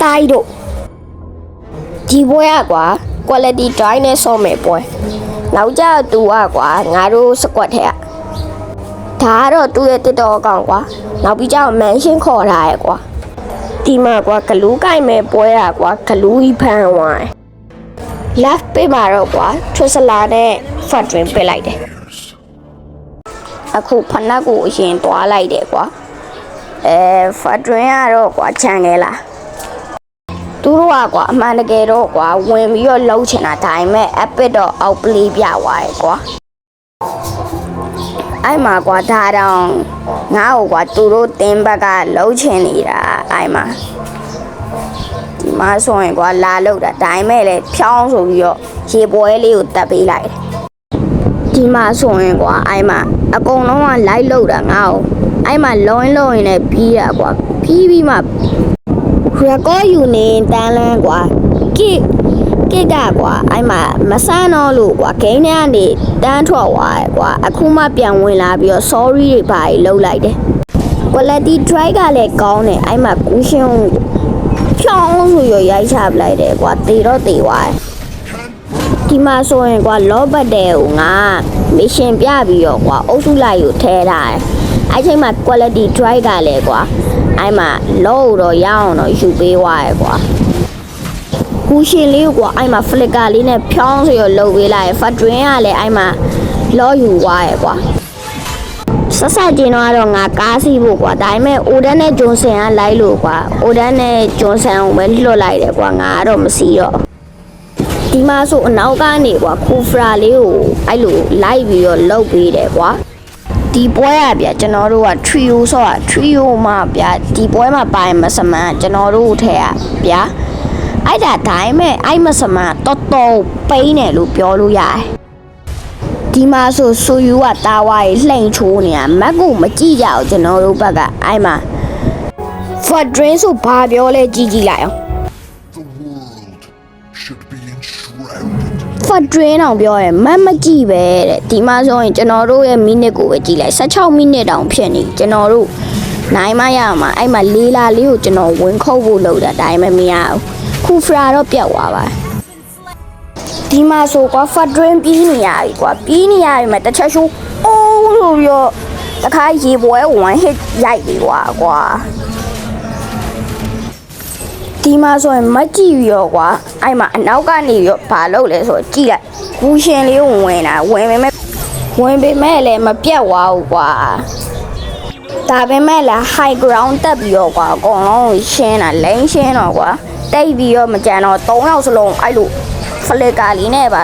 တိုင်းတို့ဒီပွဲကွာ quality drive နဲ့ဆော့မယ်ပွဲနောက်ကြသူကွာငါတို့စကွက်ထဲဒါကတော့သူ့ရဲ့တစ်တော်ကောင်ကွာနောက်ပြီးကြောက်မန်ရှင်းခေါ်ထားရဲ့ကွာဒီမှာကွာဂလူးကိုင်မဲ့ပွဲကွာဂလူးကြီးဖန်ဝိုင်း left ပေးမှာတော့ကွာထွတ်စလာနဲ့ fat drink ပေးလိုက်တယ်အခုဖနက်ကိုအရင်တွားလိုက်တယ်ကွာfat drink ကတော့ကွာချန်ခဲ့လားသူတို့ကွာအမှန်တကယ်တော့ကွာဝင်ပြီးတော့လှုပ်ချင်တာဒါပေမဲ့ epic တော့အောက်ပလေးပြသွားရဲ့ကွာအဲ့မှာကွာဒါတောင်ငါ့ကိုကွာသူတို့တင်းဘက်ကလှုပ်ချင်နေတာအဲ့မှာဒီမှာဆိုရင်ကွာလာလှုပ်တာဒါပေမဲ့လည်းဖြောင်းဆိုပြီးတော့ရေပွဲလေးကိုတက်ပေးလိုက်တယ်ဒီမှာဆိုရင်ကွာအဲ့မှာအကုန်လုံးကလိုက်လှုပ်တာငါ့ကိုအဲ့မှာလုံးရင်လည်းပြီးတာကွာပြီးပြီးမှ record ယူနေတန်းလန်းကွာကိကကွာအဲ့မှာမဆန်းတော့လို့ကွာဂိမ်းထဲကနေတန်းထွက်သွားတယ်ကွာအခုမှပြန်ဝင်လာပြီးတော့ sorry တွေပါလှုပ်လိုက်တယ် quality drive ကလည်းကောင်းတယ်အဲ့မှာကူးရှင်းဖြောင်းဆိုရရိုက်ချပလိုက်တယ်ကွာတေတော့တေသွားတယ်ဒီမှာဆိုရင်ကွာလောဘတ်တဲ့ကိုငါမရှင်ပြပြီးတော့ကွာအုပ်စုလိုက်ကိုထဲထားတယ်အဲ့ချိန်မှာ quality drive ကလည်းကွာအဲ့မှာလောတော့ရအောင်တော့ယူပေးသွားရယ်ကွာကူရှင်လေးကွာအဲ့မှာ flicker လေးနဲ့ဖြောင်းဆိုရလှုပ်ပေးလိုက် fat drink ကလည်းအဲ့မှာလောယူသွားရယ်ကွာဆက်ကျင်တော့ငါကားစီးဖို့ကွာဒါပေမဲ့ Oden နဲ့ Johnson ကလိုက်လို့ကွာ Oden နဲ့ Johnson ကိုပဲလွတ်လိုက်တယ်ကွာငါကတော့မစီးတော့ဒီမှာဆိုအနောက်ကနေကွာคูဖရာလေးကိုအဲ့လိုလိုက်ပြီးတော့လှုပ်ပေးတယ်ကွာဒီပွဲဗျကျွန်တော်တို့က trio ဆိုတာ trio မှာဗျဒီပွဲမှာပါရင်မစမန်ကျွန်တော်တို့ထဲဗျအဲ့ဒါဒါပေမဲ့အဲ့မစမန်တော်တော်ပိန်းတယ်လို့ပြောလို့ရတယ်ဒီမှာဆိုယူကတာဝါကြီးလှိန်ချိုးနေတာမက်ကိုမကြည့်ကြအောင်ကျွန်တော်တို့ဘက်ကအဲ့မှာ fat drink ဆိုဘာပြောလဲကြည့်လိုက်အောင် fat drink တောင်ပြောရဲမကြည့်ပဲတဲ့ဒီမှာဆိုရင်ကျွန်တော်တို့ရဲ့မိနစ်ကိုပဲကြည့်လိုက်16မိနစ်တောင်ဖြစ်နေကျွန်တော်တို့နိုင်မရမှာအဲ့မှာလေးလာလေးကိုကျွန်တော်ဝင်ခုတ်ဖို့လုပ်တာဒါပေမဲ့မရဘူးခုဖရာတော့ပြတ်သွားပါဒီမှာဆိုကွာ fat drink ပြီးနေရပြီကွာပြီးနေရပြီမှာတစ်ချက်ရှိုးအိုးလို့ပြီးတော့တခါရေပွဲ1 hit ရိုက်ပြီကွာဒီမှာဆိုရင်မကြည့်ပြီးတော့ကွာအဲ့မှာအနောက်ကနေပြီးတော့ဘာလုပ်လဲဆိုတော့ကြည့်လိုက်ကူရှင်လေးကိုဝင်လာဝင်ပေမဲ့လည်းမပြတ်သွားဘူးကွာဒါပေမဲ့လည်း high ground တက်ပြီးတော့ကွာအကုန်လုံးရှင်းတာလိမ့်ရှင်းတော့ကွာတိတ်ပြီးတော့မကြံတော့3ယောက်စလုံးအဲ့လိုဖလက်ကလေးနဲ့ပါ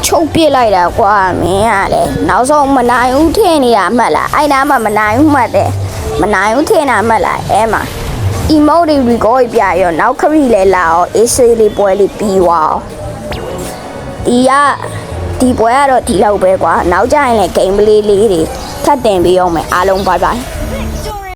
ချုပ်ပြစ်လိုက်တာကွာမင်းကလည်းနောက်ဆုံးမနိုင်ဘူးထင်နေတာမှတ်လားအဲ့နားမှာမနိုင်ဘူးမှတ်တယ်မနိုင်ဘူးထင်တာမှတ်လားအဲမှာ emote တွေ record ပြရောနောက်ခရီးလဲလာအောင် AC လေးပွဲလေးပြီးသွားဒီပွဲကတော့ဒီလောက်ပဲကွာနောက်ကြရင်လည်း game play လေးတွေထပ်တင်ပေးအောင်မယ်အားလုံး bye bye